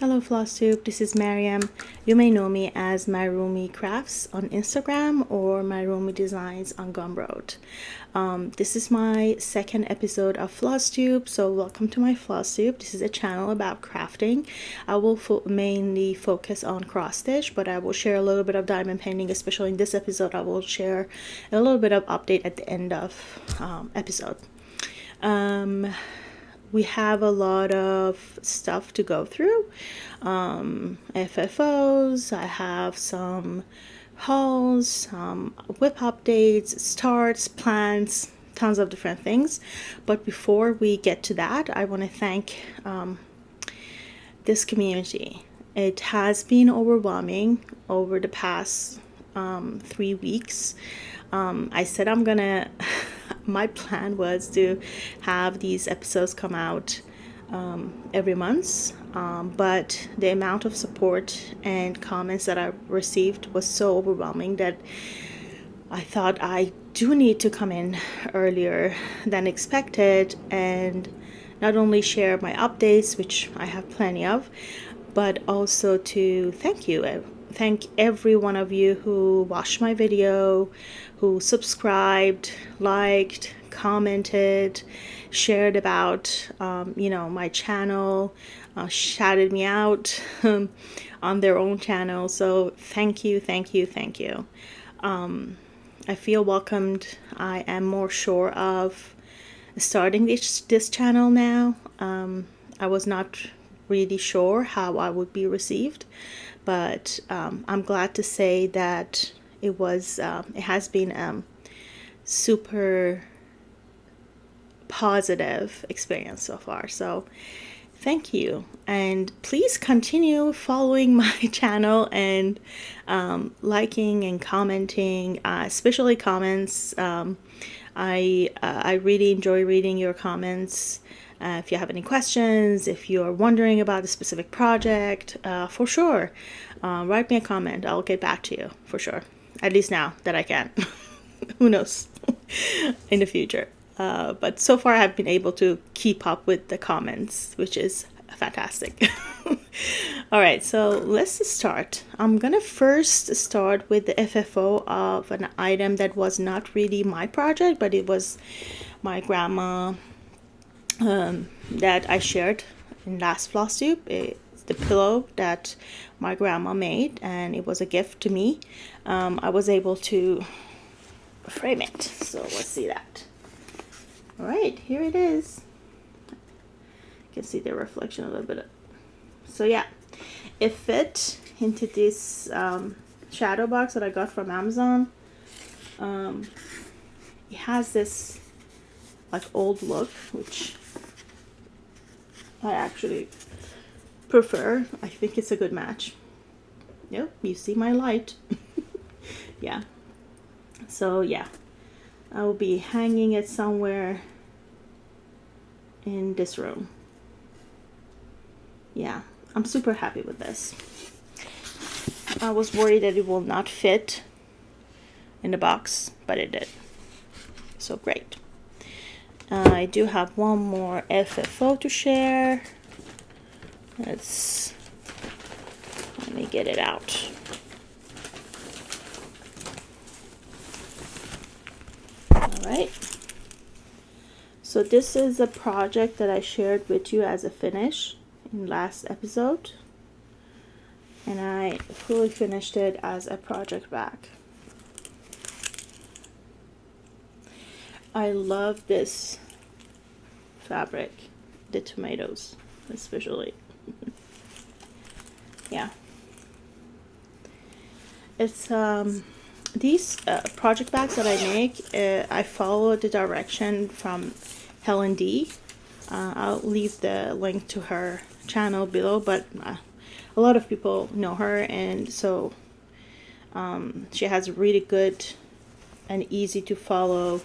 Hello Flosstube, this is Mariam. You may know me as MyRoomy Crafts on Instagram or MyRoomy Designs on Gumroad. This is my second episode of Flosstube, so welcome to my Flosstube. This is a channel about crafting. I will mainly focus on cross stitch, but I will share a little bit of diamond painting, especially in this episode. I will share a little bit of update at the end of episode. We have a lot of stuff to go through. FFOs, I have some hauls, some whip updates, starts, plans, tons of different things. But before we get to that, I want to thank this community. It has been overwhelming over the past 3 weeks. I said I'm gonna my plan was to have these episodes come out every month, but the amount of support and comments that I received was so overwhelming that I thought I do need to come in earlier than expected and not only share my updates, which I have plenty of, but also to thank every one of you who watched my video, who subscribed, liked, commented, shared about my channel, shouted me out on their own channel. So thank you. I feel welcomed. I am more sure of starting this channel now. I was not really sure how I would be received, but I'm glad to say that it has been super positive experience so far. So thank you, and please continue following my channel and liking and commenting, especially comments. I really enjoy reading your comments. If you have any questions, if you're wondering about a specific project, for sure, write me a comment. I'll get back to you for sure. At least now that I can. Who knows in the future. But so far I've been able to keep up with the comments, which is fantastic. All right, so let's start. I'm gonna first start with the FFO of an item that was not really my project, but it was my grandma that I shared in last Flosstube. It's the pillow that my grandma made, and it was a gift to me. I was able to frame it, so let's see that. All right, here it is. You can see the reflection a little bit. So yeah, it fit into this shadow box that I got from Amazon. It has this like old look, which I actually prefer. I think it's a good match. Yep, you see my light. Yeah. So yeah, I will be hanging it somewhere in this room. Yeah, I'm super happy with this. I was worried that it will not fit in the box, but it did. So great. I do have one more FFO to share. Let me get it out. Alright, so this is a project that I shared with you as a finish in last episode, and I fully finished it as a project bag. I love this fabric, the tomatoes especially. Yeah, it's these project bags that I make, I follow the direction from Helen D. I'll leave the link to her channel below, but a lot of people know her, and so she has really good and easy to follow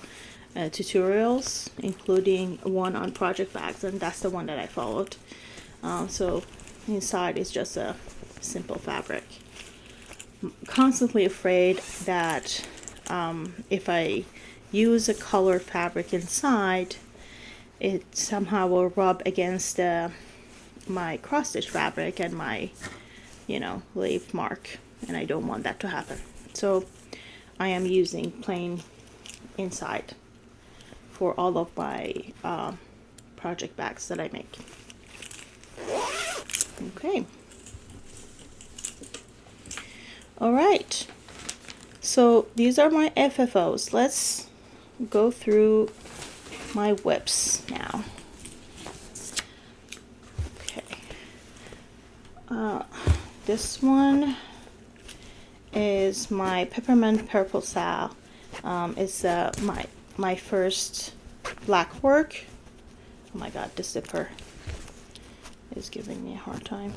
tutorials, including one on project bags, and that's the one that I followed. So inside is just a simple fabric. Constantly afraid that if I use a color fabric inside, it somehow will rub against the my cross stitch fabric and my, you know, leaf mark, and I don't want that to happen. So I am using plain inside for all of my project bags that I make. Okay. All right. So these are my FFOs. Let's go through my whips now. Okay. This one is my peppermint purple sal. It's my first black work. Oh my god, the zipper is giving me a hard time.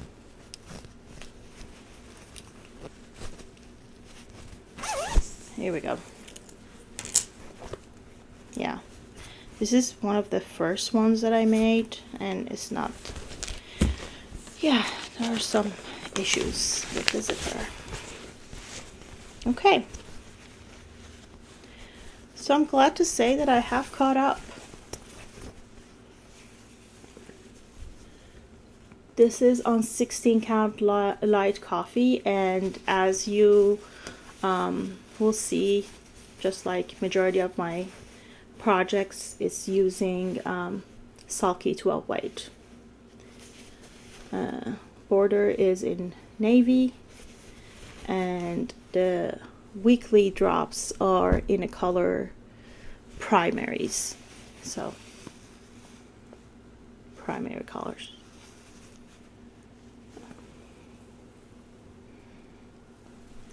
Here we go. Yeah, this is one of the first ones that I made, and it's not, yeah, there are some issues with the zipper. Okay, so I'm glad to say that I have caught up. This is on 16 count light coffee, and as you will see, just like majority of my projects, it's using sulky 12 weight. Border is in navy, and the weekly drops are in a color primaries, so primary colors.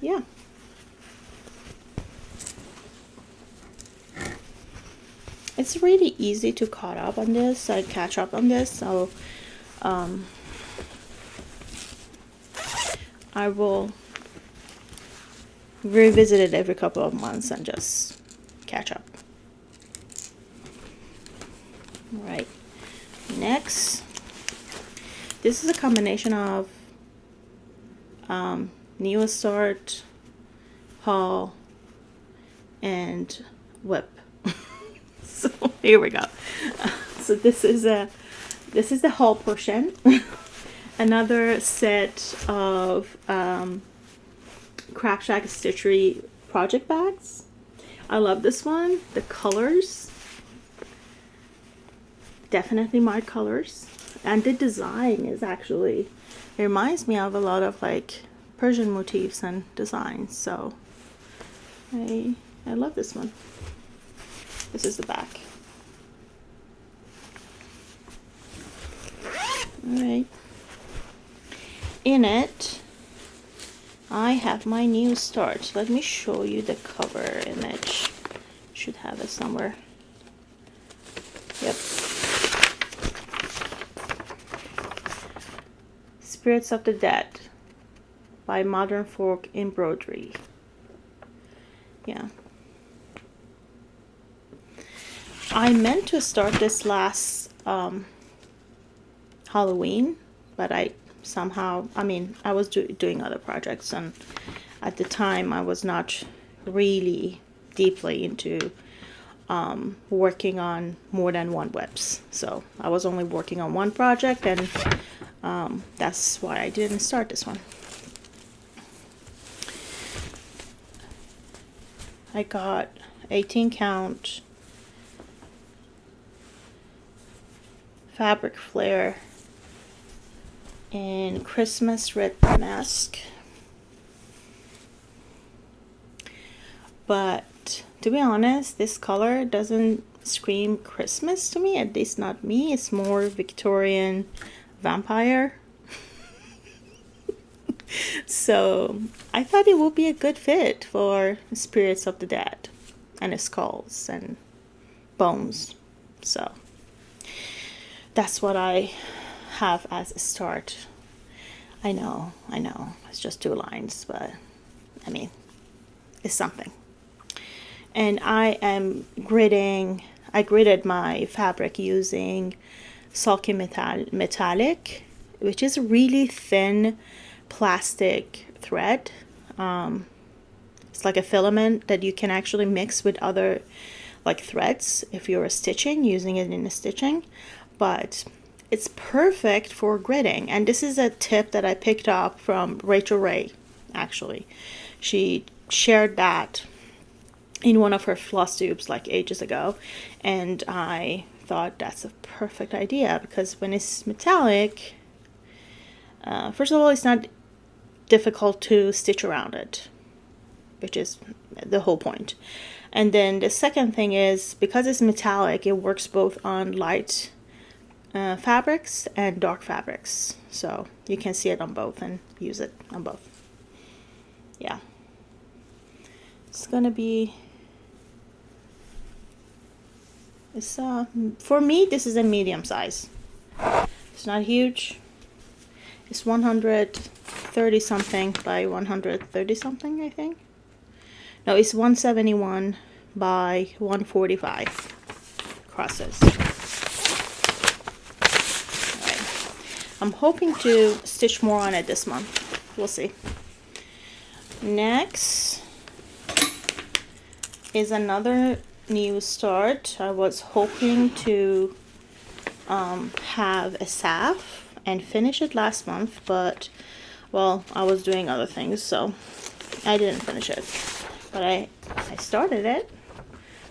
Yeah. It's really easy to catch up on this, so I will revisit it every couple of months and just catch up. All right, next, this is a combination of Neo Start, haul, and whip. So here we go. So this is the haul portion. Another set of CrabShackStitchery project bags. I love this one. The colors, definitely my colors, and the design is actually, it reminds me of a lot of like Persian motifs and designs. So I love this one. This is the back. Alright. In it, I have my new start. Let me show you the cover image. Should have it somewhere. Yep. Spirits of the Dead by OwlForest Embroidery. Yeah. I meant to start this last Halloween, but I was doing other projects, and at the time I was not really deeply into working on more than one whips. So I was only working on one project, and that's why I didn't start this one. I got 18 count fabric flare in Christmas red damask, but to be honest, this color doesn't scream Christmas to me, at least not me. It's more Victorian vampire. So I thought it would be a good fit for Spirits of the Dead and skulls and bones. So that's what I have as a start. I know, it's just 2 lines, but I mean, it's something. And I gridded my fabric using sulky metallic, which is really thin plastic thread. It's like a filament that you can actually mix with other like threads if you're stitching, using it in a stitching, but it's perfect for gridding. And this is a tip that I picked up from Rachel Ray, actually. She shared that in one of her Flosstubes like ages ago, and I thought that's a perfect idea, because when it's metallic, first of all, it's not difficult to stitch around it, which is the whole point. And then the second thing is, because it's metallic, it works both on light fabrics and dark fabrics, so you can see it on both and use it on both. Yeah, it's gonna be, it's for me this is a medium size. It's not huge. It's 130 something by 130 something, I think. No, it's 171 by 145 crosses. I'm hoping to stitch more on it this month. We'll see. Next is another new start. I was hoping to have a SAF and finish it last month, but well, I was doing other things, so I didn't finish it. But I started it.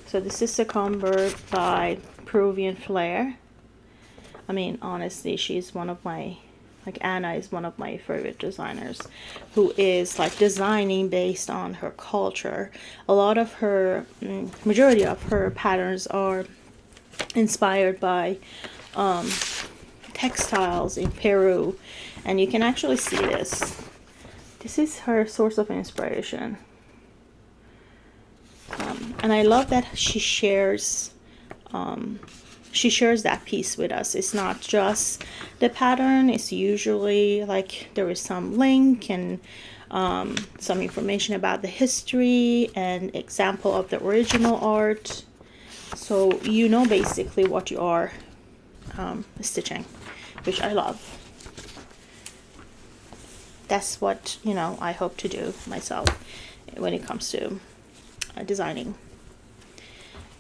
So this is Succumber by PeruvianFlair. I mean, honestly, she's one of my, like, Anna is one of my favorite designers, who is like designing based on her culture. A lot of her, majority of her patterns are inspired by textiles in Peru, and you can actually see this. This is her source of inspiration, and I love that she shares that piece with us. It's not just the pattern, it's usually like there is some link and some information about the history and example of the original art, so you know basically what you are stitching, which I love. That's what, you know, I hope to do myself when it comes to designing.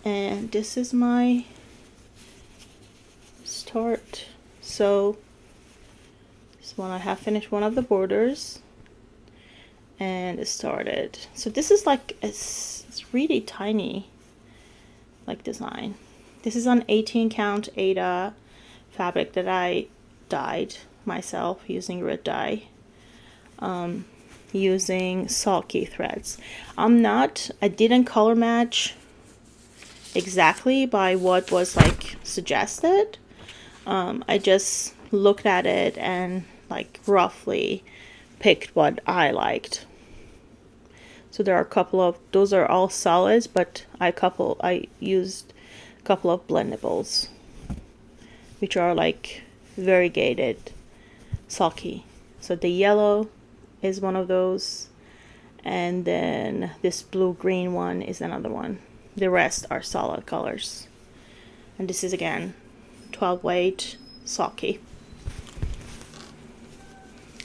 And this is my start. So this one, I have finished one of the borders and it started. So this is like it's really tiny, like, design. This is on 18 count Ada fabric that I dyed myself using red dye, using sulky threads. I didn't color match exactly by what was like suggested. I just looked at it and like roughly picked what I liked. So there are a couple of, those are all solids, but I used a couple of blendables, which are like variegated sulky. So the yellow is one of those, and then this blue-green one is another one. The rest are solid colors. And this is again 12 weight sulky.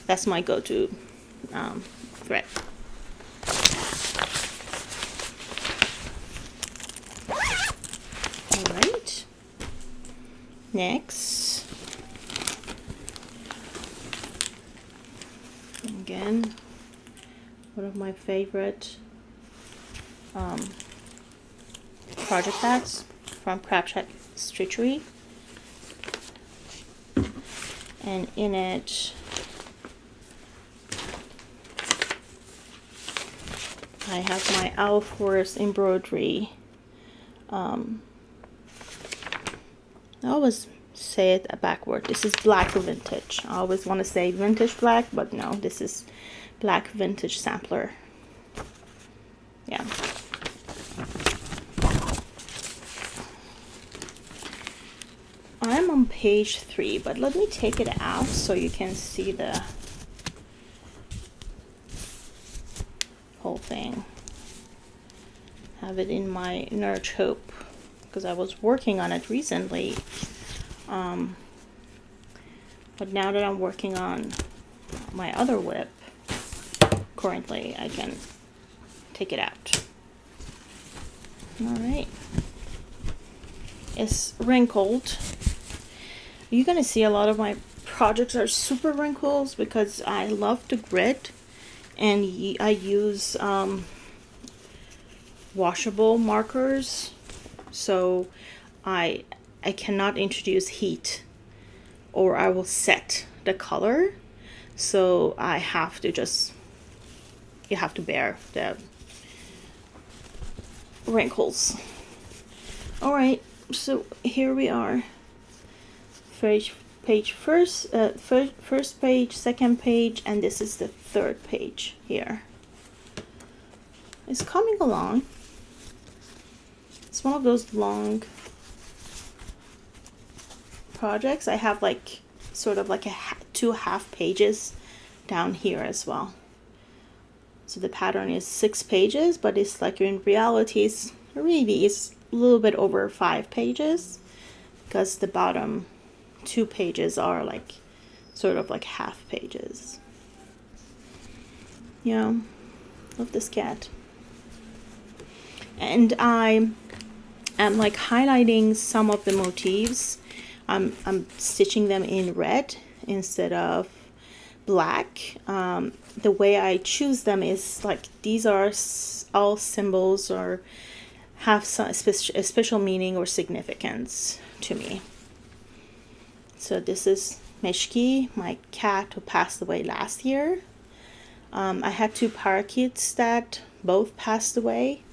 That's my go-to thread. Alright, next, again, one of my favorite project bags from CrabShackStitchery, and in it I have my OwlForest Embroidery. I always say it backward. This is black vintage. I always want to say vintage black, but no, this is black vintage sampler. Yeah. I'm on page 3, but let me take it out so you can see the whole thing. Have it in my Nurture Hope, because I was working on it recently. But now that I'm working on my other whip, currently I can take it out. Alright. It's wrinkled. You're gonna see a lot of my projects are super wrinkles because I love to grit, and I use washable markers, so I cannot introduce heat or I will set the color, so I have to just, you have to bear the wrinkles. All right, so here we are. First page, second page, and this is the third page here. It's coming along. It's one of those long projects. I have like sort of like two half pages down here as well. So the pattern is 6 pages, but it's like in reality it's really is a little bit over 5 pages because the bottom 2 pages are like sort of like half pages. Yeah, love this cat. And I am like highlighting some of the motifs. I'm stitching them in red instead of black. The way I choose them is like these are all symbols or have some a special meaning or significance to me. So this is Meshki, my cat who passed away last year. I had 2 parakeets that both passed away.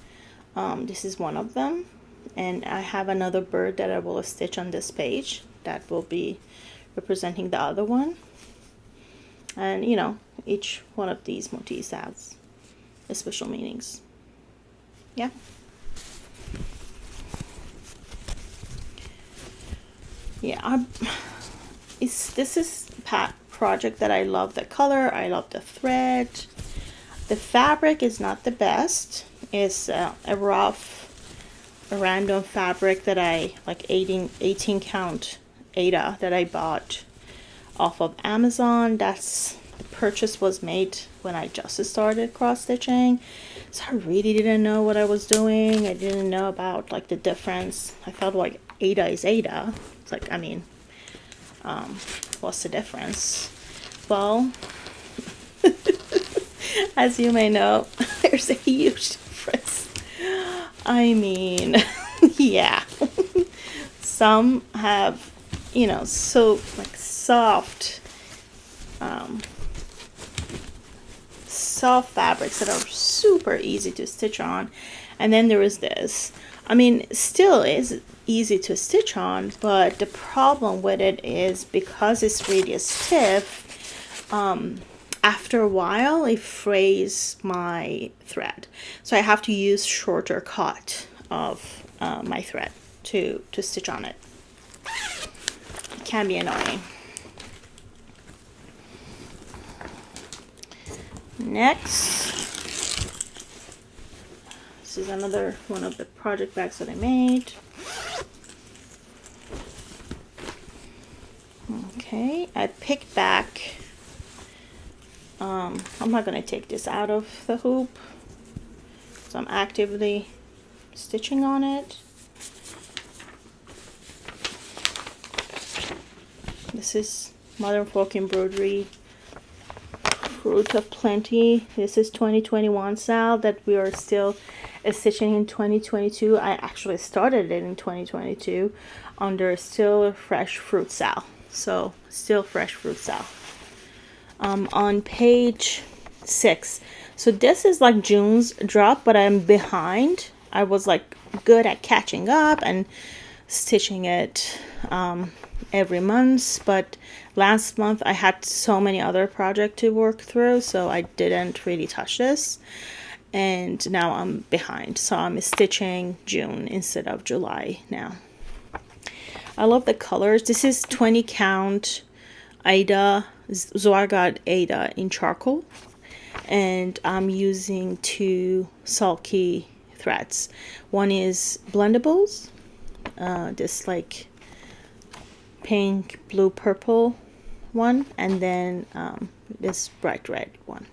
This is one of them, and I have another bird that I will stitch on this page that will be representing the other one. And you know, each one of these motifs has special meanings. Yeah. Yeah, this is project that I love the color, I love the thread. The fabric is not the best. It's a random fabric that I like 18 count Ada that I bought off of Amazon. That's the purchase was made when I just started cross stitching, so I really didn't know what I was doing. I didn't know about like the difference. I felt like Ada is Ada. It's like, I mean, what's the difference? Well, as you may know, there's a huge difference. I mean, yeah. Some have, you know, so like soft fabrics that are super easy to stitch on, and then there is this. I mean, still is easy to stitch on, but the problem with it is because it's really stiff, after a while it frays my thread, so I have to use shorter cut of my thread to stitch on it. It can be annoying. Next, this is another one of the project bags that I made. Okay, I picked back, I'm not going to take this out of the hoop, so I'm actively stitching on it. This is Modern Folk Embroidery Fruit of Plenty. This is 2021 style that we are still stitching in 2022. I actually started it in 2022 under Still Fresh Fruit style. So Still Fresh Fruit style. On page 6. So this is like June's drop, but I'm behind. I was like good at catching up and stitching it every month, but last month I had so many other projects to work through, so I didn't really touch this, and now I'm behind, so I'm stitching June instead of July now. I love the colors. This is 20 count Ada, Zorgad Ada in charcoal, and I'm using 2 sulky threads. One is blendables, this like pink, blue, purple one, and then this bright red one.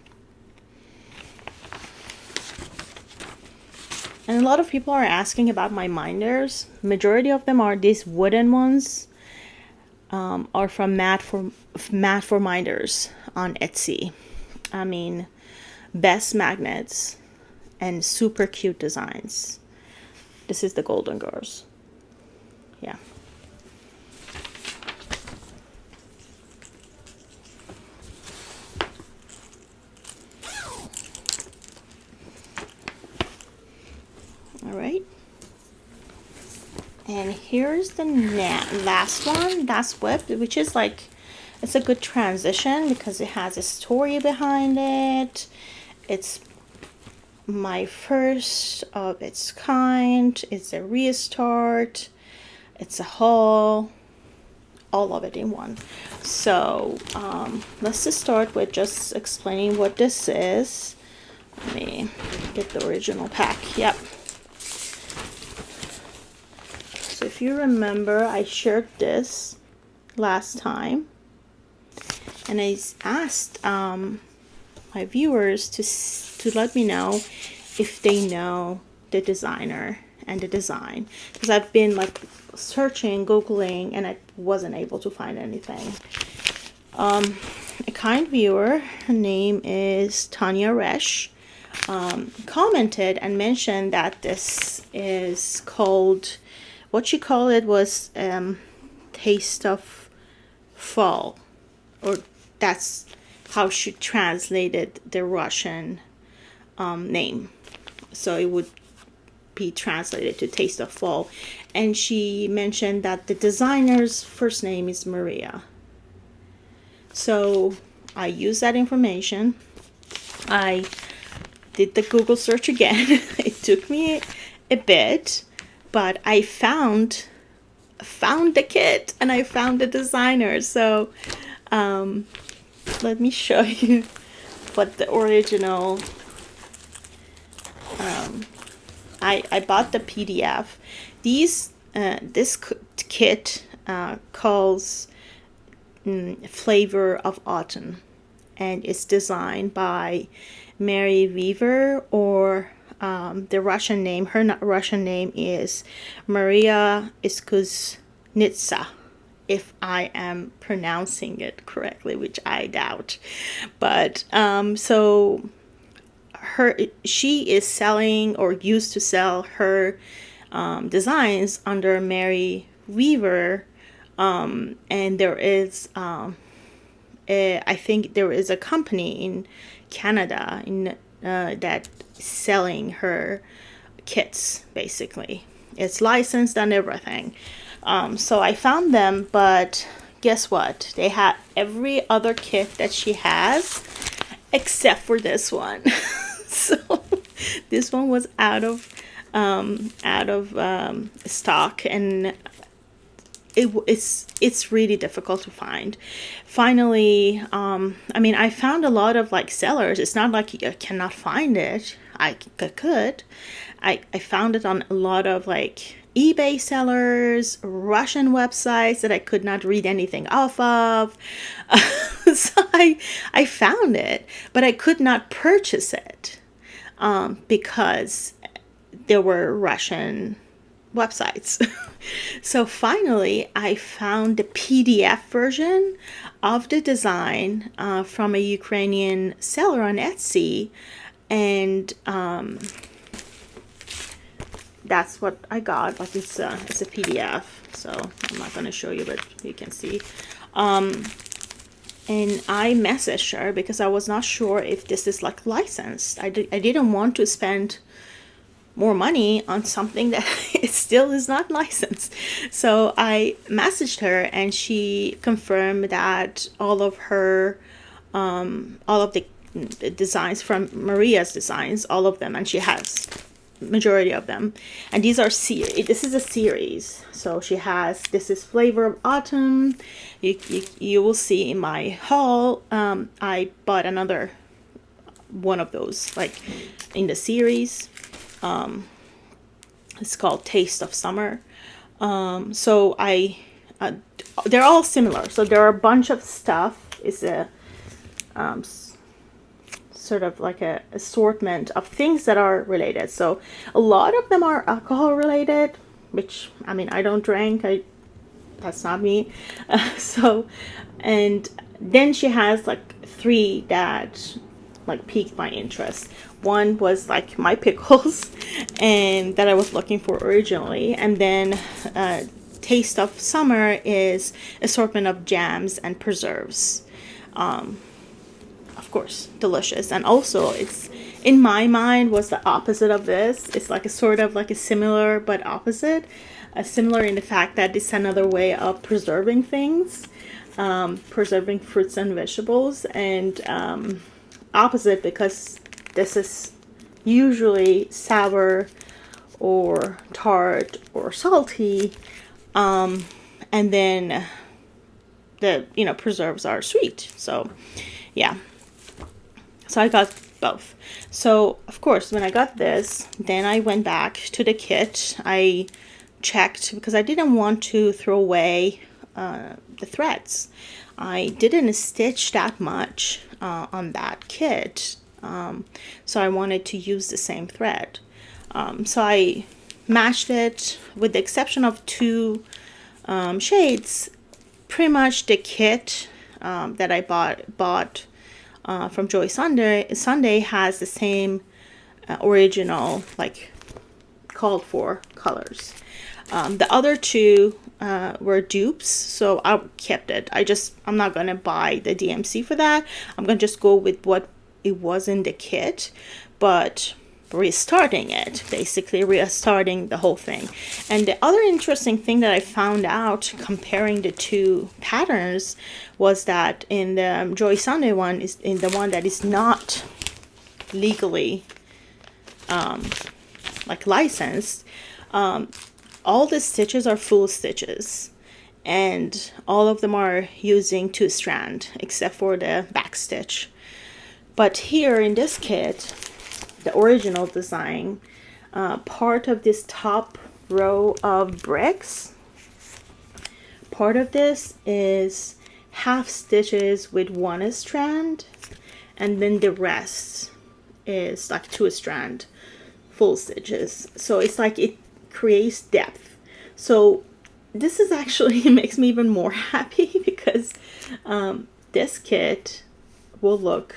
And a lot of people are asking about my minders. Majority of them are these wooden ones. are from MadForMinders on Etsy. I mean, best magnets and super cute designs. This is the Golden Girls. Yeah. All right. And here's the last one, last whip, which is like, it's a good transition because it has a story behind it. It's my first of its kind. It's a restart. It's a haul. All of it in one. So let's just start with just explaining what this is. Let me get the original pack. Yep. So if you remember, I shared this last time, and I asked my viewers to let me know if they know the designer and the design, because I've been like searching, googling, and I wasn't able to find anything. A kind viewer, her name is Tanya Resch, commented and mentioned that this is called, what she called it was Taste of Fall, or that's how she translated the Russian name. So it would be translated to Taste of Fall. And she mentioned that the designer's first name is Maria. So I used that information. I did the Google search again. It took me a bit, but I found the kit and I found the designer. So let me show you what the original, I bought the PDF. This kit calls Flavor of Autumn, and it's designed by Mary Weaver, or the Russian name, her Russian name is Maria Iskuznitsa, if I am pronouncing it correctly, which I doubt. But so she is selling, or used to sell, her designs under Mary Weaver, and there is I think there is a company in Canada that selling her kits. Basically, it's licensed and everything. So I found them, but guess what? They had every other kit that she has except for this one. So this one was out of stock, and it's really difficult to find. Finally, I mean, I found a lot of like sellers. It's not like you cannot find it. I could. I found it on a lot of like eBay sellers, Russian websites that I could not read anything off of. So I found it, but I could not purchase it because there were Russian websites. So finally, I found the PDF version of the design from a Ukrainian seller on Etsy, and that's what I got. But it's a PDF, so I'm not going to show you, but you can see. And I messaged her because I was not sure if this is like licensed. I didn't want to spend more money on something that it still is not licensed. So I messaged her, and she confirmed that all of her all of the designs from Maria's designs, all of them, and she has majority of them, and these are this is a series. So she has, this is Flavor of Autumn. You will see in my haul, I bought another one of those like in the series. It's called Taste of Summer. So they're all similar. So there are a bunch of stuff. It's a sort of like a assortment of things that are related. So a lot of them are alcohol related, which, I mean, I don't drink. that's not me. So, and then she has like 3 that like piqued my interest. One was like my pickles, and that I was looking for originally, and then Taste of Summer is assortment of jams and preserves. Of course, delicious. And also, it's, in my mind, was the opposite of this. It's like a sort of like a similar but opposite. Similar in the fact that it's another way of preserving things, preserving fruits and vegetables, and opposite because this is usually sour or tart or salty, and then the preserves are sweet. So yeah, so I got both. So of course, when I got this, then I went back to the kit. I checked because I didn't want to throw away the threads. I didn't stitch that much on that kit, so I wanted to use the same thread. So I matched it, with the exception of 2 shades. Pretty much the kit that I bought from Joy Sunday has the same original, like, called for colors. The other 2 were dupes, so I kept it. I'm not gonna buy the DMC for that. I'm gonna just go with what it was in the kit, but restarting it, basically restarting the whole thing. And the other interesting thing that I found out comparing the 2 patterns was that in the Joy Sunday one, is in the one that is not legally like licensed, all the stitches are full stitches, and all of them are using 2 strand except for the back stitch. But here in this kit, the original design, part of this top row of bricks, part of this is half stitches with 1 strand, and then the rest is like 2 strand full stitches. So it's like it creates depth. So this is actually, it makes me even more happy because this kit will look,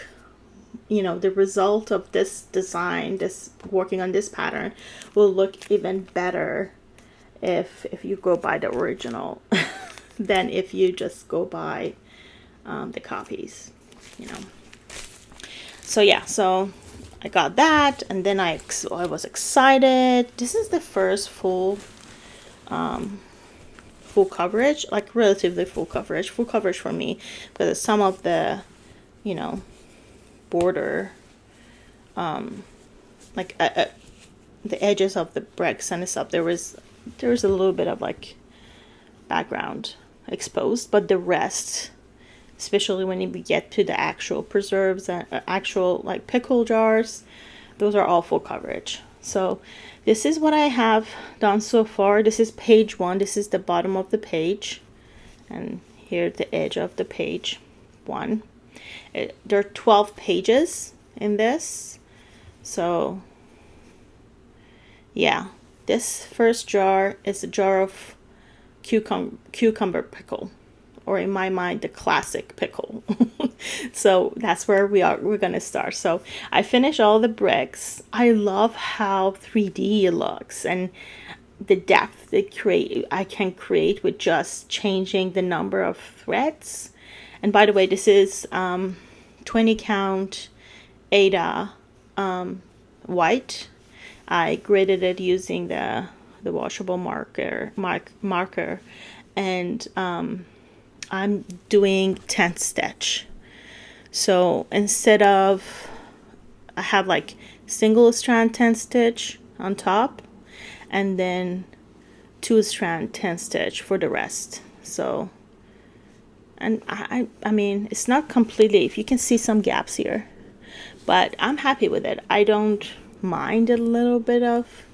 the result of this design, this working on this pattern, will look even better if you go by the original than if you just go by the copies, So yeah, so I got that, and then I was excited. This is the first full coverage, like relatively full coverage for me, because some of the border, like the edges of the bricks and stuff, there was a little bit of like background exposed, but the rest, especially when you get to the actual preserves and actual like pickle jars, those are all full coverage. So this is what I have done so far. This is page 1. This is the bottom of the page, and here's the edge of the page 1. There are 12 pages in this. So yeah, this first jar is a jar of cucumber pickle, or in my mind, the classic pickle. So that's where we're gonna start. So I finished all the bricks. I love how 3D it looks, and the depth I can create with just changing the number of threads. And by the way, this is 20 count Ada white. I gridded it using the washable marker, and I'm doing 10th stitch. So instead of, I have like single strand 10th stitch on top, and then 2 strand 10th stitch for the rest. So, and I mean, it's not completely, if you can see some gaps here, but I'm happy with it. I don't mind a little bit of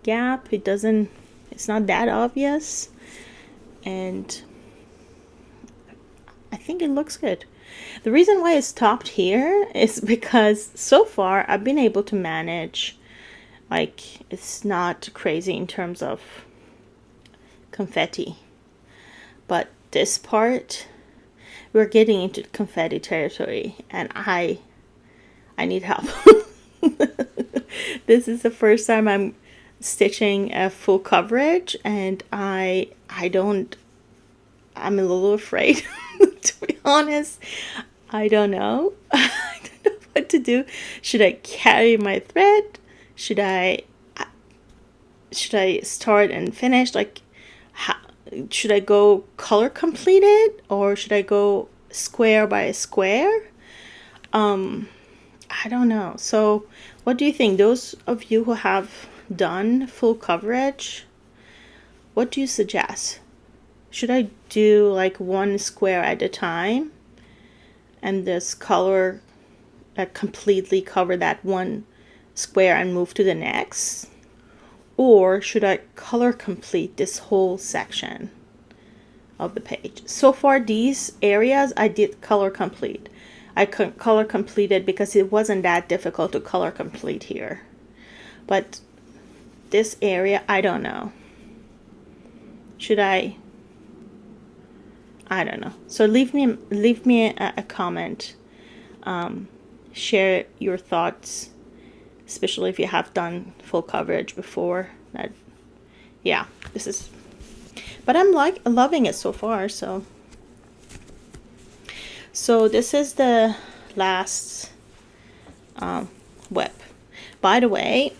gap. It's not that obvious, and I think it looks good. The reason why it stopped here is because so far I've been able to manage, like, it's not crazy in terms of confetti. but this part, we're getting into confetti territory, and I need help. This is the first time I'm stitching a full coverage, and I'm a little afraid. To be honest, I don't know. I don't know what to do. Should I carry my thread? Should I start and finish? Like, should I go color completed, or should I go square by square? I don't know. So what do you think? Those of you who have done full coverage, what do you suggest? Should I do like one square at a time and this color completely cover that one square and move to the next? Or should I color complete this whole section of the page? So far, these areas I did color complete. I color completed because it wasn't that difficult to color complete here. But this area, I don't know. Should I don't know. So leave me a comment. Share your thoughts, especially if you have done full coverage before. That, yeah, this is. But I'm loving it so far. So this is the last whip. By the way,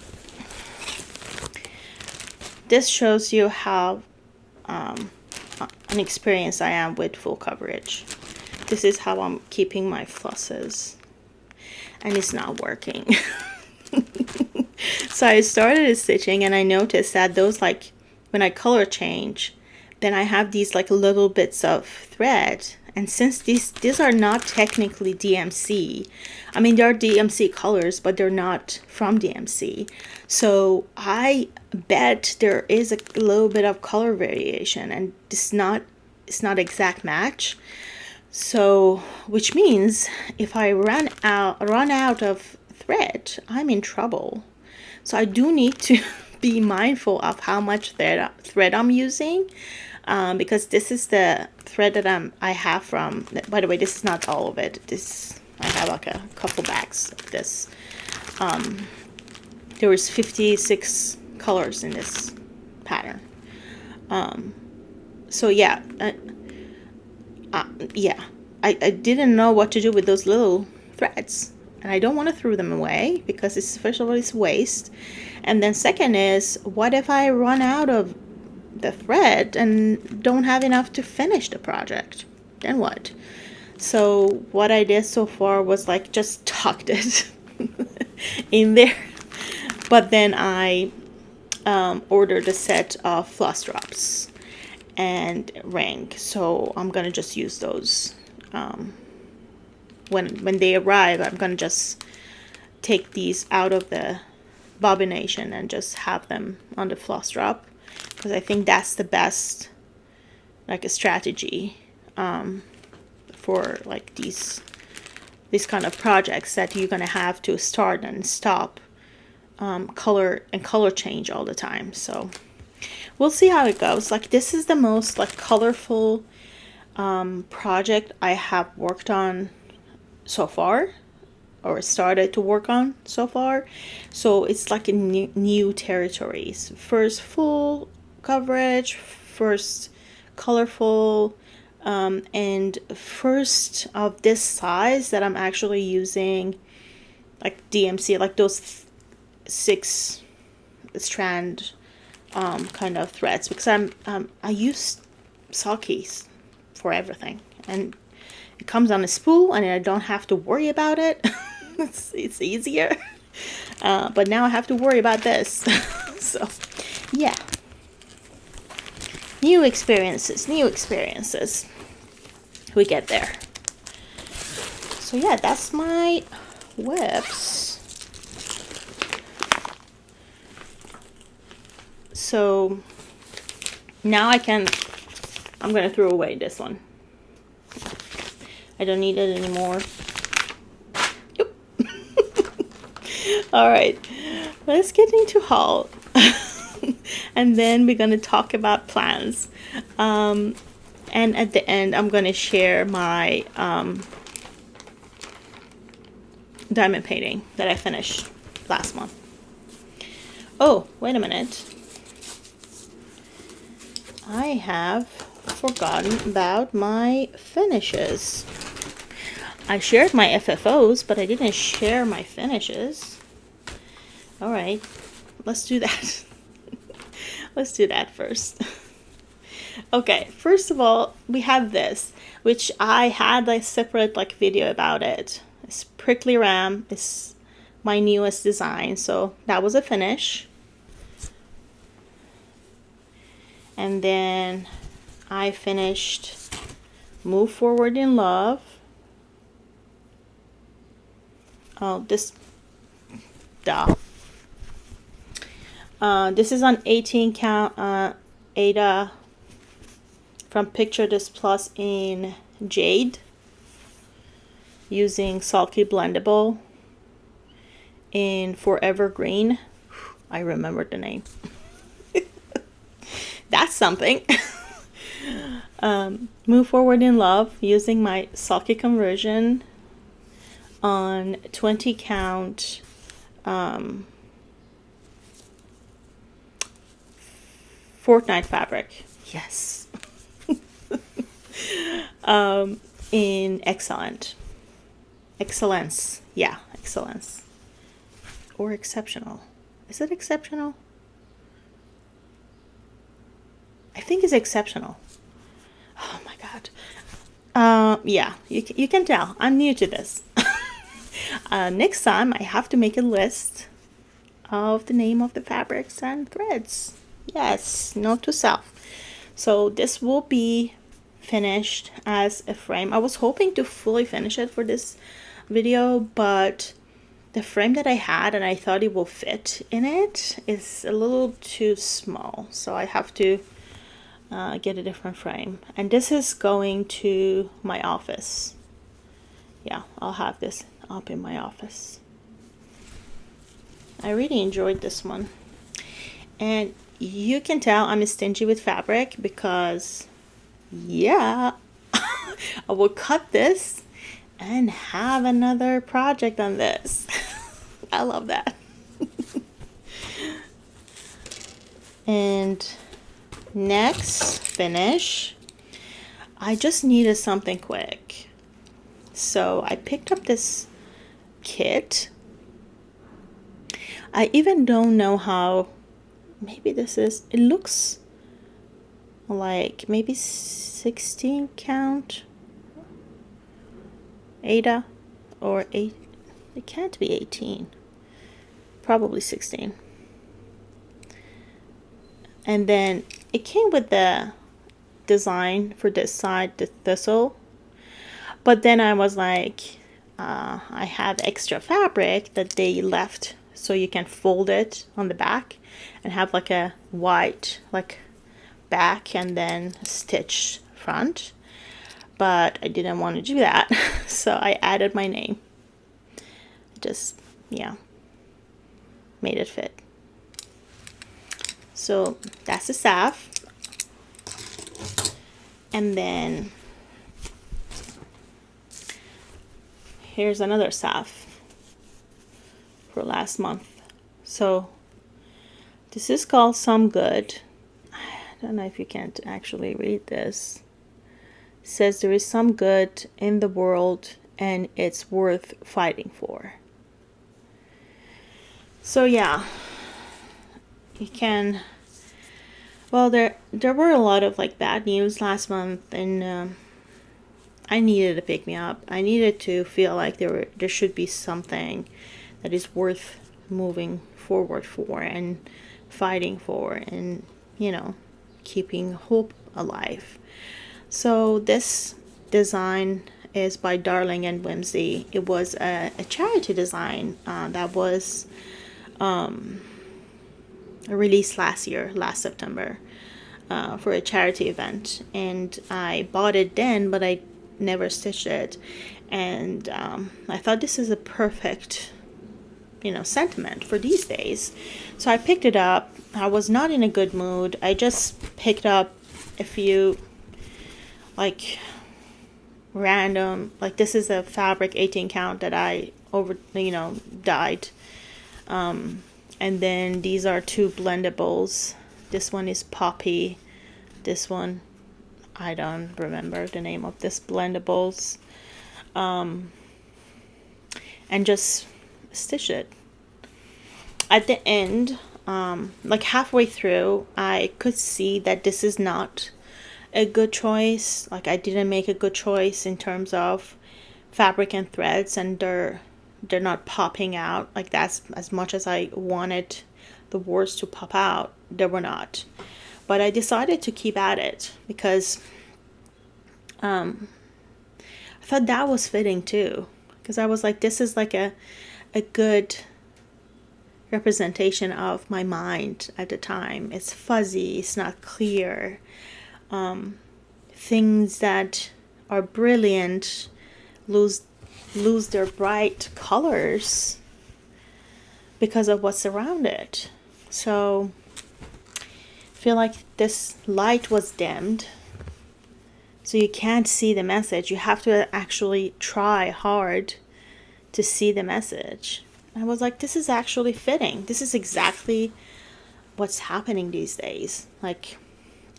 this shows you how inexperienced I am with full coverage. This is how I'm keeping my flosses, and it's not working. So I started stitching, and I noticed that those, like, when I color change, then I have these like little bits of thread. And since these are not technically DMC, I mean, they're DMC colors, but they're not from DMC. So I bet there is a little bit of color variation, and it's not exact match. So, which means if I run out of thread, I'm in trouble. So I do need to be mindful of how much thread I'm using. Because this is the thread that I have from, by the way, this is not all of it. I have like a couple bags of this. There was 56 colors in this pattern. So yeah, I didn't know what to do with those little threads, and I don't want to throw them away because it's, first of all, it's waste, and then second is, what if I run out of the thread and don't have enough to finish the project? Then what? So what I did so far was like just tucked it in there, but then I ordered a set of floss drops and ring, so I'm gonna just use those when they arrive. I'm gonna just take these out of the bobbination and just have them on the floss drop, because I think that's the best, like, a strategy for like these kind of projects that you're gonna have to start and stop color change all the time. So we'll see how it goes. Like, this is the most like colorful project I have worked on so far, or started to work on so far. So it's like a new territories. First full coverage, first colorful, and first of this size that I'm actually using like DMC, like those 6 strand kind of threads, because I use Sulkies for everything, and it comes on a spool and I don't have to worry about it. it's easier, but now I have to worry about this. So yeah, new experiences, we get there. So yeah, that's my whips. So now I'm gonna throw away this one. I don't need it anymore. Yep. All right, let's get into haul. And then we're gonna talk about plans. And at the end, I'm going to share my diamond painting that I finished last month. Oh, wait a minute. I have forgotten about my finishes. I shared my FFOs, but I didn't share my finishes. All right, let's do that. Let's do that first. Okay, first of all, we have this, which I had a separate video about it. It's Prickly Ram. It's my newest design, so that was a finish. And then I finished Move Forward in Love. Oh, this is on 18 count Ada from Picture This Plus in Jade, using Sulky Blendable in Forever Green. I remembered the name. That's something. Move Forward in Love using my Sulky conversion on 20 count Fortnite fabric. Yes. In Excellence. Yeah, Excellence. Or Exceptional. Is it Exceptional? I think it's Exceptional. Oh my god. Yeah, you can tell I'm new to this. Next time I have to make a list of the name of the fabrics and threads. Yes, note to self. So this will be finished as a frame. I was hoping to fully finish it for this video, but the frame that I had and I thought it will fit in it is a little too small, so I have to get a different frame. And this is going to my office. Yeah, I'll have this up in my office. I really enjoyed this one. And you can tell I'm stingy with fabric because, yeah, I will cut this and have another project on this. I love that. And next finish, I just needed something quick. So I picked up this kit. I even don't know how, maybe this is, it looks like maybe 16 count Ada or 8, it can't be 18, probably 16. And then it came with the design for this side, the thistle, but then I was like, I have extra fabric that they left so you can fold it on the back and have like a white back and then stitched front, but I didn't want to do that. So I added my name, just, yeah, made it fit. So that's the staff. And then here's another staff for last month. So this is called Some Good. I don't know if you can actually read this. It says there is some good in the world and it's worth fighting for. So yeah, you can, well, there were a lot of bad news last month, and I needed to pick me up. I needed to feel like there should be something that is worth moving forward for and fighting for, and keeping hope alive. So this design is by Darling and Whimsy. It was a charity design that was released last September, for a charity event, and I bought it then, but I never stitched it, and I thought this is a perfect sentiment for these days. So I picked it up. I was not in a good mood. I just picked up a few like random, like this is a fabric 18 count that I dyed. And then these are two blendables. This one is Poppy. This one, I don't remember the name of this blendables. And just stitch it. At the end, like halfway through, I could see that this is not a good choice. Like I didn't make a good choice in terms of fabric and threads, and they're not popping out like that's as much as I wanted the words to pop out. They were not, but I decided to keep at it because I thought that was fitting too, because I was like, this is like a good representation of my mind at the time. It's fuzzy, it's not clear. Things that are brilliant lose their bright colors because of what's around it. So I feel like this light was dimmed, so you can't see the message. You have to actually try hard to see the message. I was like, this is actually fitting. This is exactly what's happening these days. Like,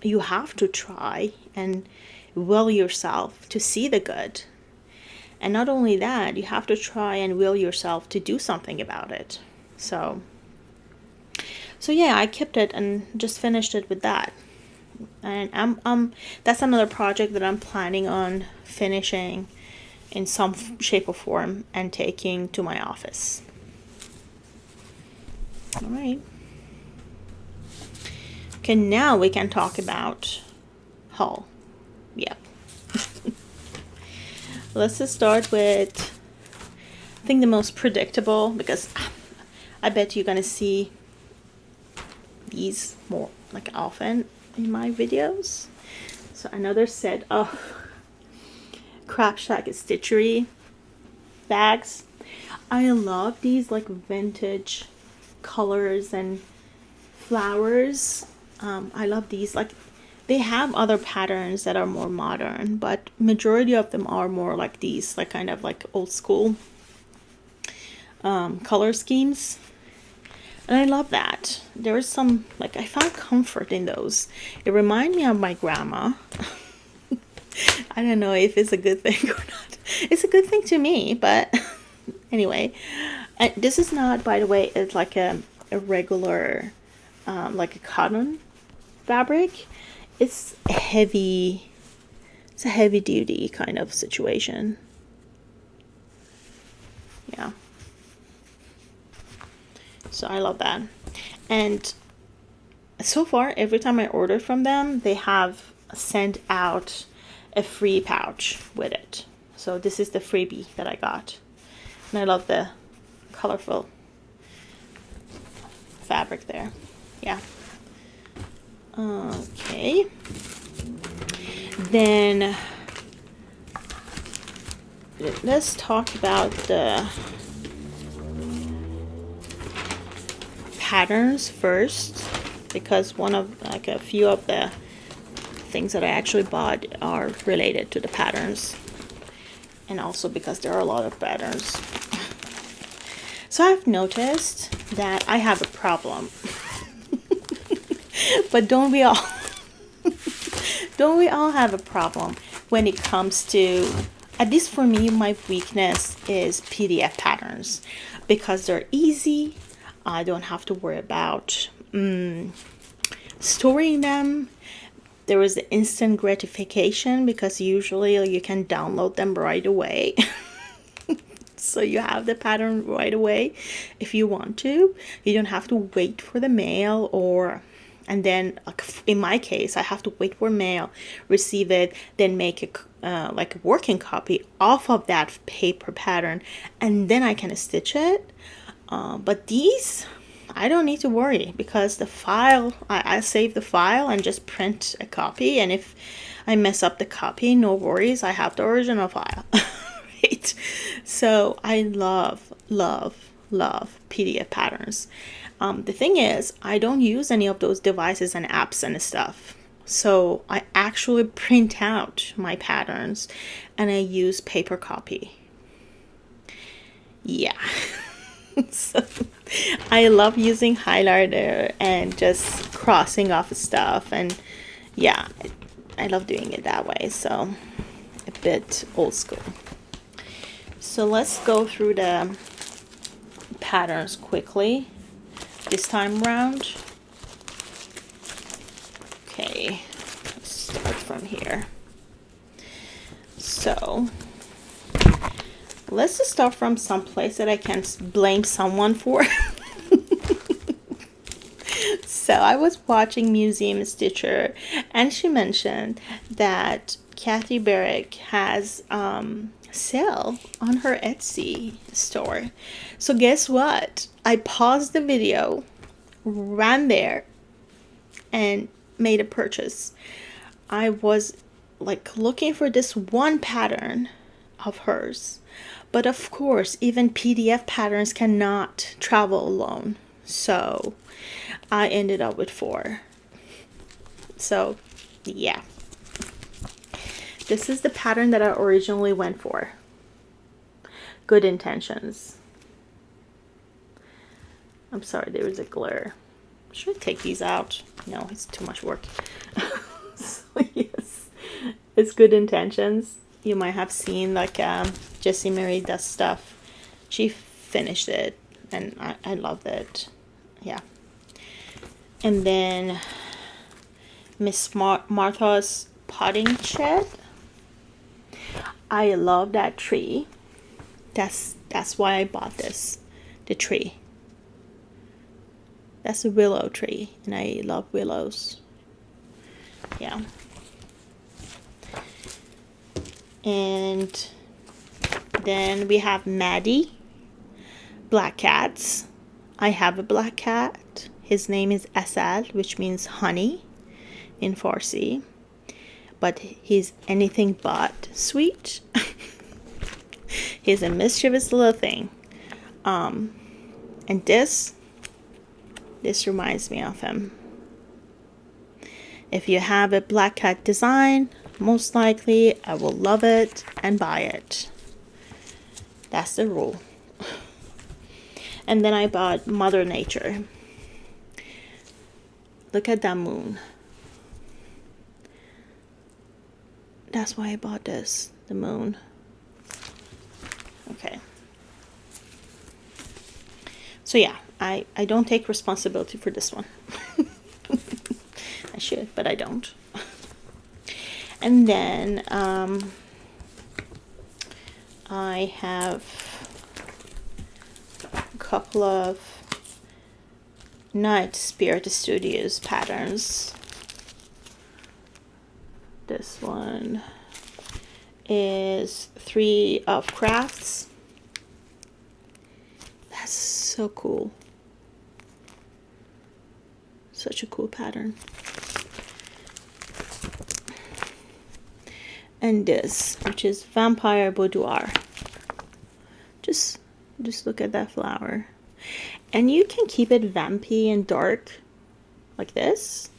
you have to try and will yourself to see the good. And not only that, you have to try and will yourself to do something about it. So yeah, I kept it and just finished it with that. And that's another project that I'm planning on finishing in some shape or form and taking to my office. All right. Okay, now we can talk about haul. Yep. Let's just start with, I think, the most predictable, because I bet you're gonna see these more like often in my videos. So another set of CrabShackStitchery bags. I love these like vintage colors and flowers. I love these. Like, they have other patterns that are more modern, but majority of them are more like these, like kind of like old school color schemes. And I love that. There is some, like, I found comfort in those. It reminded me of my grandma. I don't know if it's a good thing or not. It's a good thing to me, but anyway. And this is not, by the way, it's like a regular, like a cotton fabric. It's heavy. It's a heavy duty kind of situation. Yeah. So I love that. And so far, every time I order from them, they have sent out a free pouch with it. So this is the freebie that I got. And I love the colorful fabric there. Yeah. Okay. Then let's talk about the patterns first, because one of, like, a few of the things that I actually bought are related to the patterns, and also because there are a lot of patterns. So I've noticed that I have a problem. But don't we all? Don't we all have a problem when it comes to, at least for me, my weakness is PDF patterns, because they're easy. I don't have to worry about storing them. There is the instant gratification, because usually you can download them right away. So you have the pattern right away if you want to. You don't have to wait for the mail, or, and then, like in my case, I have to wait for mail, receive it, then make a like a working copy off of that paper pattern, and then I can stitch it. But these, I don't need to worry, because the file, I save the file and just print a copy, and if I mess up the copy, no worries, I have the original file. Right? So I love PDF patterns. The thing is, I don't use any of those devices and apps and stuff. So I actually print out my patterns and I use paper copy. Yeah. So I love using highlighter and just crossing off stuff, and yeah, I love doing it that way. So a bit old school. So let's go through the patterns quickly this time around. Okay, let's start from here. So let's just start from some place that I can blame someone for. So I was watching Museum Stitcher, and she mentioned that Kathy Barrick has sale on her Etsy store. So guess what? I paused the video, ran there, and made a purchase. I was like looking for this one pattern of hers, but of course even PDF patterns cannot travel alone, so I ended up with 4. So yeah, this is the pattern that I originally went for. Good Intentions. I'm sorry, there was a glare. Should I take these out? No, it's too much work. So yes, it's Good Intentions. You might have seen like Jessie Mary does stuff. She finished it and I loved it. Yeah. And then Miss Martha's Potting Shed. I love that tree. That's why I bought this. The tree. That's a willow tree, and I love willows. Yeah. And then we have Maddie, Black Cats. I have a black cat. His name is Asad, which means honey in Farsi. But he's anything but sweet. He's a mischievous little thing. And this reminds me of him. If you have a black cat design, most likely I will love it and buy it. That's the rule. And then I bought Mother Nature. Look at that moon. That's why I bought this, the moon. Okay. So yeah, I don't take responsibility for this one. I should, but I don't. And then I have a couple of NightSpiritStudio patterns. This one is 3 of Crafts. That's so cool. Such a cool pattern. And this, which is Vampire Boudoir. Just look at that flower. And you can keep it vampy and dark like this.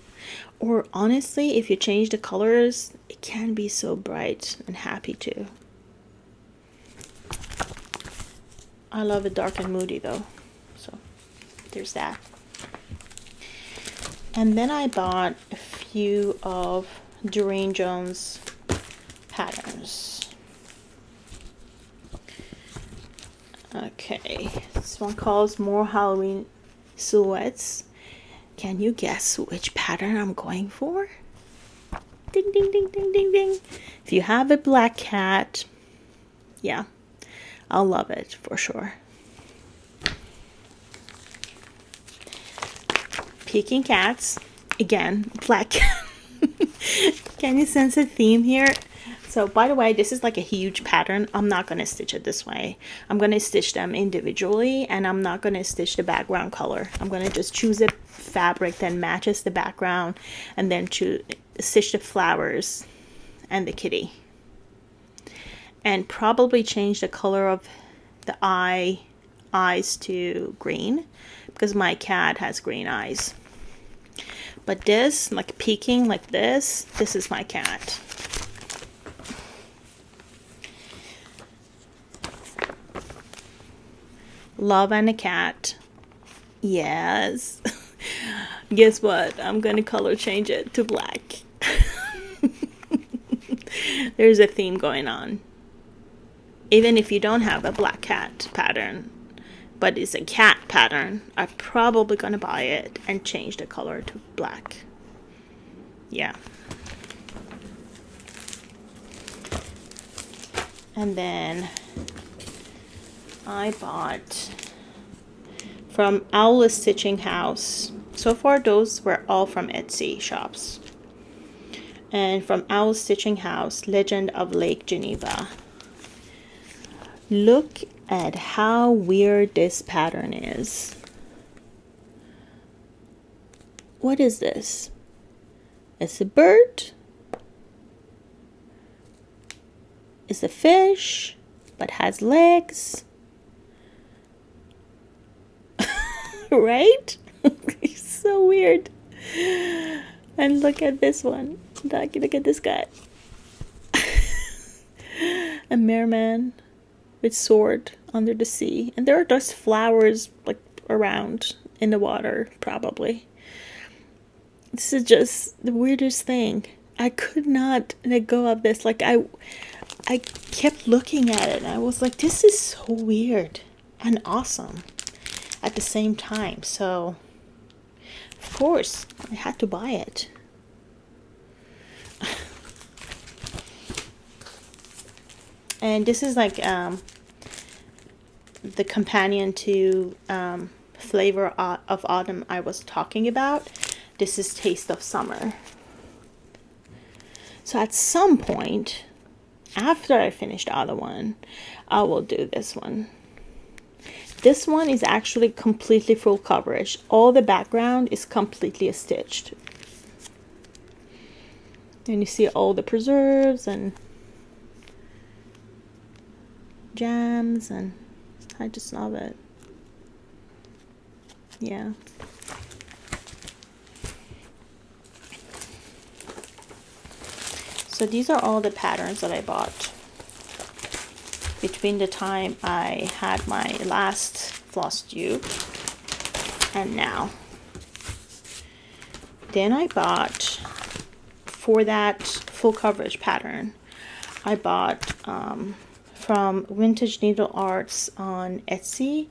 Or honestly, if you change the colors, it can be so bright and happy too. I love it dark and moody though. So there's that. And then I bought a few of Durene Jones patterns. Okay, this one calls More Halloween Silhouettes. Can you guess which pattern I'm going for? Ding, ding, ding, ding, ding, ding. If you have a black cat, yeah, I'll love it for sure. Peking Cats, again, black cat. Can you sense a theme here? So by the way, this is like a huge pattern. I'm not going to stitch it this way. I'm going to stitch them individually, and I'm not going to stitch the background color. I'm going to just choose a fabric that matches the background, and then stitch the flowers and the kitty. And probably change the color of the eyes to green, because my cat has green eyes. But this, like peeking like this is my cat. Love and a cat. Yes. Guess what? I'm gonna color change it to black. There's a theme going on. Even if you don't have a black cat pattern, but it's a cat pattern, I'm probably gonna buy it and change the color to black. Yeah. And then I bought from OwlStitchingHouse. So far those were all from Etsy shops. And from OwlStitchingHouse, Legend of Lake Geneva. Look at how weird this pattern is. What is this? It's a bird. It's a fish, but has legs. Right? It's so weird. And look at this one. Look at this guy. A merman with sword under the sea. And there are just flowers like around in the water, probably. This is just the weirdest thing. I could not let go of this. Like I kept looking at it and I was like, this is so weird and awesome at the same time. So of course I had to buy it. And this is like the companion to Flavor of Autumn I was talking about. This is Taste of Summer. So at some point after I finish the other one, I will do this one. This one is actually completely full coverage. All the background is completely stitched. And you see all the preserves and jams, and I just love it. Yeah. So these are all the patterns that I bought between the time I had my last Flosstube and now. Then I bought, for that full coverage pattern, I bought from MyVintageNeedleArts on Etsy.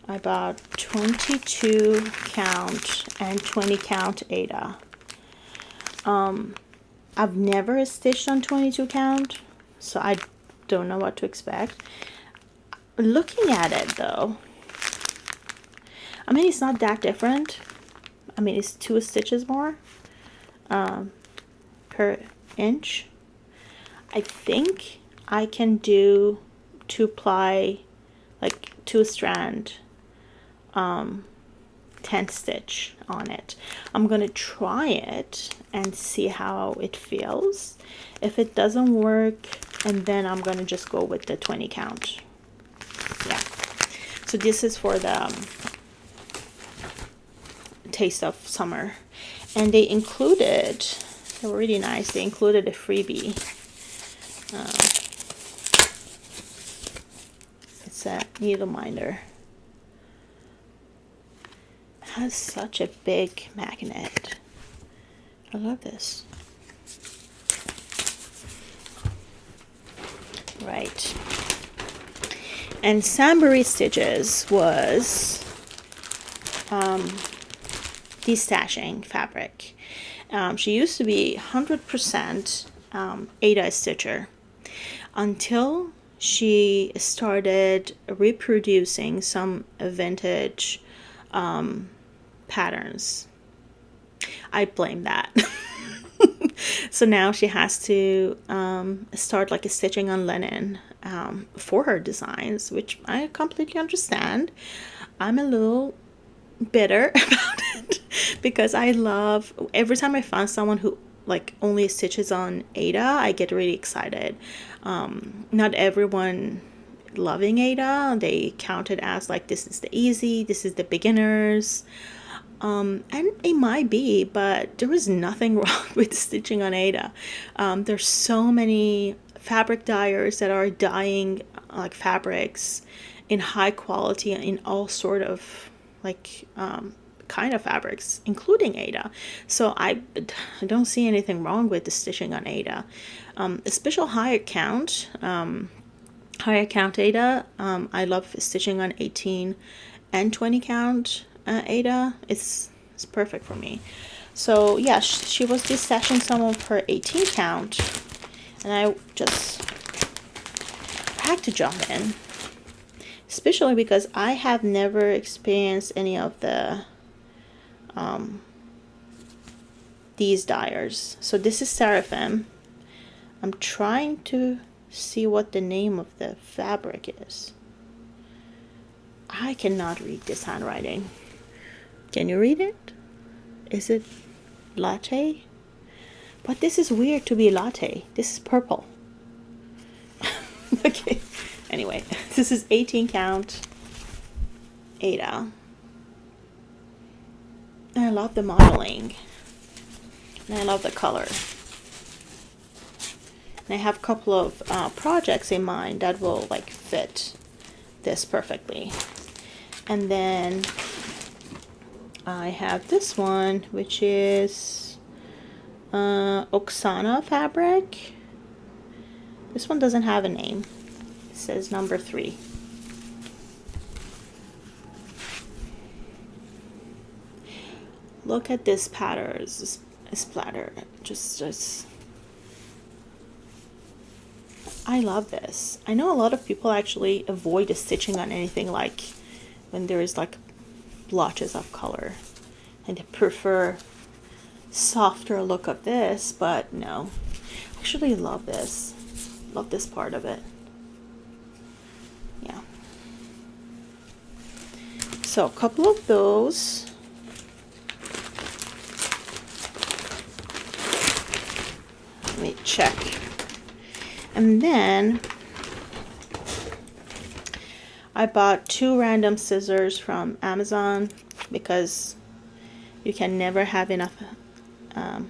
I bought 22 count and 20 count Ada. I've never stitched on 22 count, so I don't know what to expect. Looking at it though, I mean, it's not that different. I mean, it's 2 stitches more per inch. I think I can do 2 ply, like 2 strand 10 stitch on it. I'm gonna try it and see how it feels. If it doesn't work, and then I'm gonna just go with the 20 count. Yeah. So this is for the Taste of Summer, and they included, they were really nice, they included a freebie. It's a needle minder. It has such a big magnet. I love this. Right. And Sambury Stitches was destashing fabric. She used to be 100% Ada stitcher until she started reproducing some vintage patterns. I blame that. So now she has to start like a stitching on linen for her designs, which I completely understand. I'm a little bitter about it because I love, every time I find someone who like only stitches on Ada, I get really excited. Not everyone loving Ada, they count it as like, this is the easy, this is the beginners. And it might be, but there is nothing wrong with stitching on Aida. There's so many fabric dyers that are dyeing like fabrics in high quality in all sort of like kind of fabrics, including Aida. So I don't see anything wrong with the stitching on Aida. A special high account Aida. I love stitching on 18 and 20 count Aida. It's perfect for me. So yeah, she was just stashing some of her 18 count, and I had to jump in, especially because I have never experienced any of the these dyers. So this is Seraphim. I'm trying to see what the name of the fabric is. I cannot read this handwriting. Can you read it? Is it latte? But this is weird to be latte. This is purple. Okay. Anyway, this is 18 count Aida. I love the modeling. And I love the color. And I have a couple of projects in mind that will like fit this perfectly. And then I have this one, which is Oksana fabric. This one doesn't have a name. It says number 3. Look at this pattern, this splatter. Just I love this. I know a lot of people actually avoid the stitching on anything like when there is like blotches of color, and they prefer softer look of this, but no, I actually love this. Love this part of it. Yeah. So a couple of those. Let me check. And then I bought 2 random scissors from Amazon because you can never have enough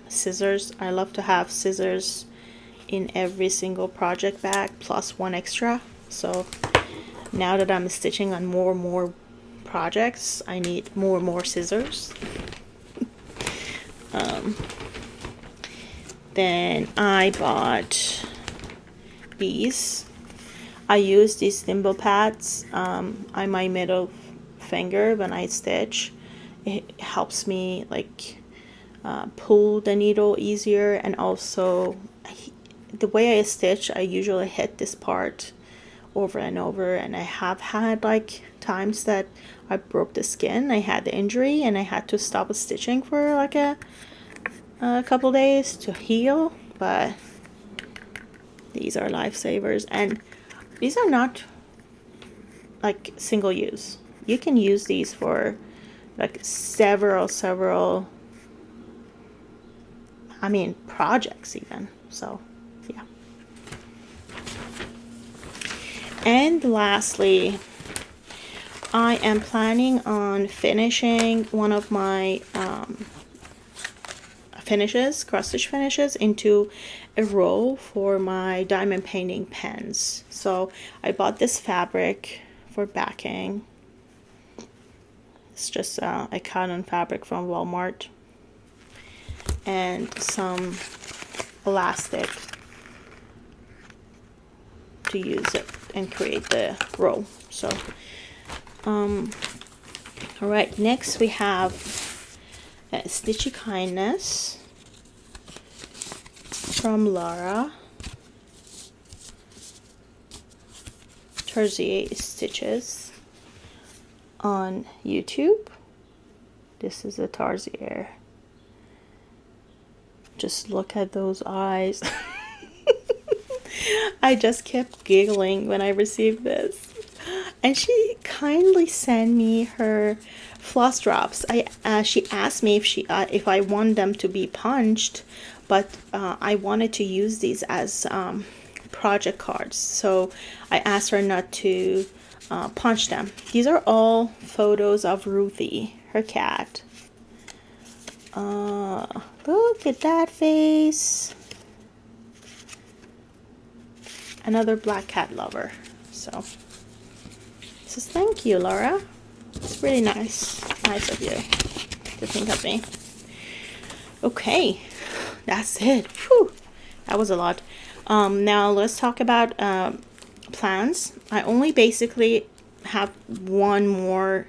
scissors. I love to have scissors in every single project bag plus 1 extra. So now that I'm stitching on more and more projects, I need more and more scissors. Then I bought these. I use these thimble pads on my middle finger when I stitch. It helps me like pull the needle easier, and also the way I stitch, I usually hit this part over and over, and I have had like times that I broke the skin. I had the injury and I had to stop stitching for like a couple days to heal, but these are lifesavers, and these are not like single use. You can use these for like several I mean projects even. So yeah. And lastly, I am planning on finishing one of my cross stitch finishes into a roll for my diamond painting pens. So I bought this fabric for backing. It's just a cotton fabric from Walmart, and some elastic to use it and create the roll. So all right, next we have Stitchy Kindness from Laura. Tarsier Stitches on YouTube. This is a Tarsier. Just look at those eyes. I just kept giggling when I received this. And she kindly sent me her floss drops. She asked me if I want them to be punched, but I wanted to use these as project cards. So I asked her not to punch them. These are all photos of Ruthie, her cat. Look at that face. Another black cat lover. So says thank you, Laura. It's really nice of you to think of me. Okay, that's it. Whew. That was a lot. Now let's talk about plans. I only basically have one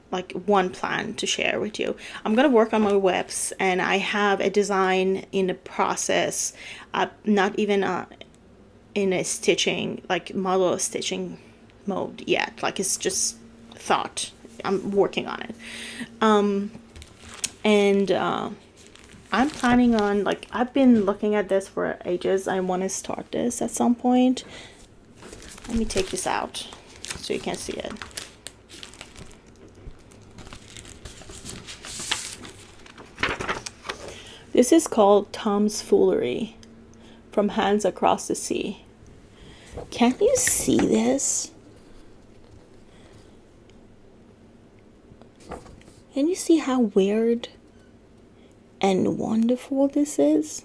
plan to share with you. I'm gonna work on my webs, and I have a design in the process. Not even in a stitching, like model stitching mode yet. Like it's just thought. I'm working on it. I'm planning on, like, I've been looking at this for ages. I want to start this at some point. Let me take this out so you can see it. This is called Tom's Foolery from Hands Across the Sea. Can you see this? Can you see how weird and wonderful this is?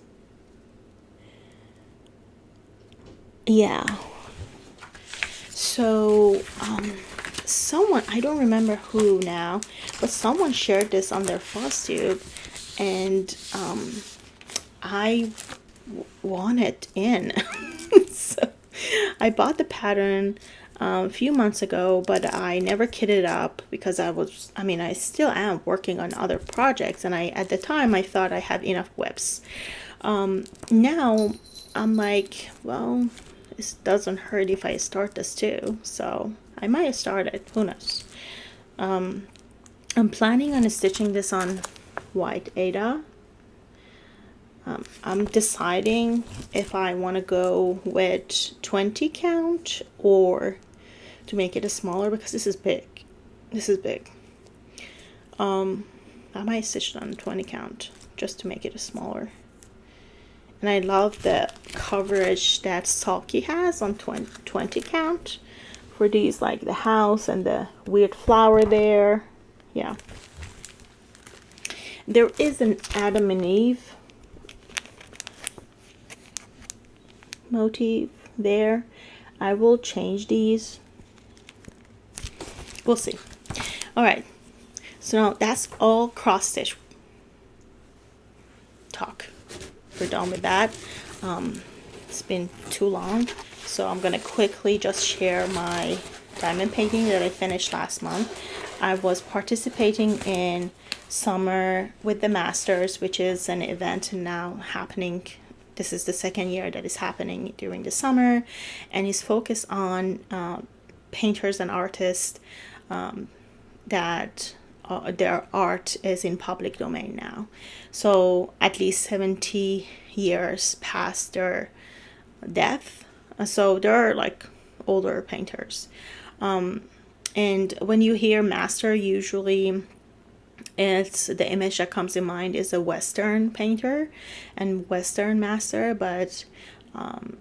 Yeah. So, someone, I don't remember who now, but someone shared this on their Flosstube, and I want it in. So I bought the pattern a few months ago, but I never kitted up because I still am working on other projects, and at the time I thought I had enough webs. Now I'm like, well, it doesn't hurt if I start this too, so I might start it. Who knows? I'm planning on stitching this on white Aida. I'm deciding if I want to go with 20 count or to make it a smaller, because this is big. This is big. I might stitch it on 20 count just to make it a smaller. And I love the coverage that Sulky has on 20 count for these, like the house and the weird flower there. Yeah. There is an Adam and Eve motif there. I will change these. We'll see. All right. So now that's all cross stitch talk. We're done with that. It's been too long, so I'm gonna quickly just share my diamond painting that I finished last month. I was participating in Summer with the Masters, which is an event now happening. This is the second year that is happening during the summer, and it's focused on painters and artists that their art is in public domain now. So at least 70 years past their death. So they're like older painters. And when you hear master, usually it's the image that comes in mind is a Western painter and Western master, but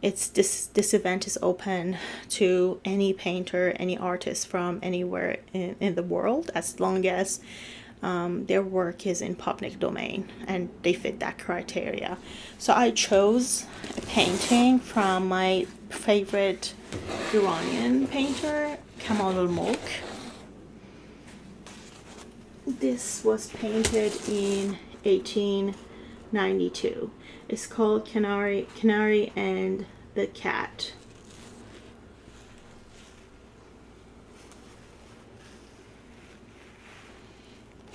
it's this event is open to any painter, any artist from anywhere in the world, as long as their work is in public domain and they fit that criteria. So I chose a painting from my favorite Iranian painter, Kamal al-Mulk. This was painted in 1892. It's called Canary and the Cat.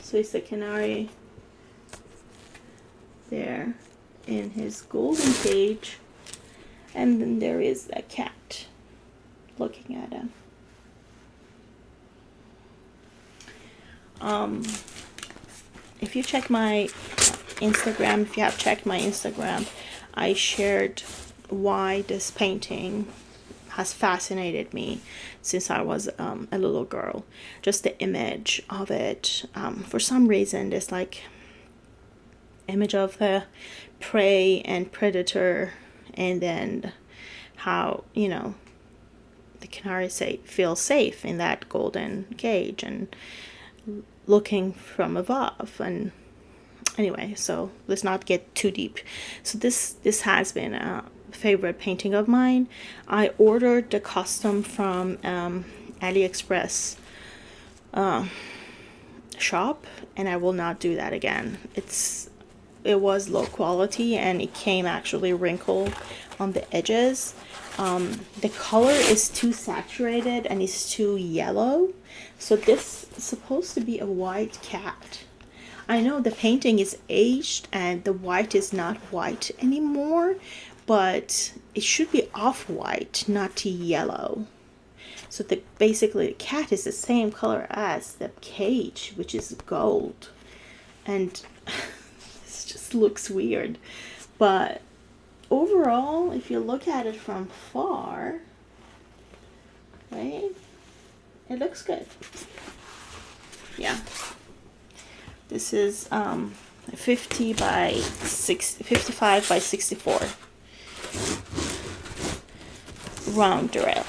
So it's a canary there in his golden cage, and then there is a cat looking at him. If you check my Instagram, if you have checked my Instagram, I shared why this painting has fascinated me since I was a little girl. Just the image of it. For some reason, this like image of the prey and predator, and then how, you know, the canary feels safe in that golden cage and looking from above. And anyway, so let's not get too deep. So this has been a favorite painting of mine. I ordered the custom from AliExpress shop, and I will not do that again. It was low quality, and it came actually wrinkled on the edges. The color is too saturated and it's too yellow. So this is supposed to be a white cat. I know the painting is aged and the white is not white anymore, but it should be off-white, not yellow. So basically the cat is the same color as the cage, which is gold. And this just looks weird. But overall, if you look at it from far, right, it looks good. Yeah. This is 55 by 64 round derail.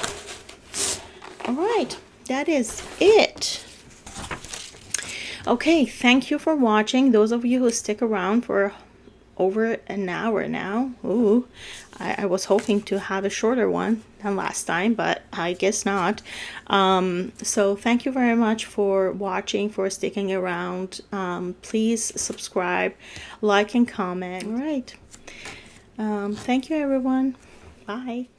All right, that is it. Okay, thank you for watching. Those of you who stick around for over an hour now. Ooh, I was hoping to have a shorter one than last time, but I guess not. So thank you very much for watching, for sticking around. Please subscribe, like, and comment. All right. Thank you, everyone. Bye.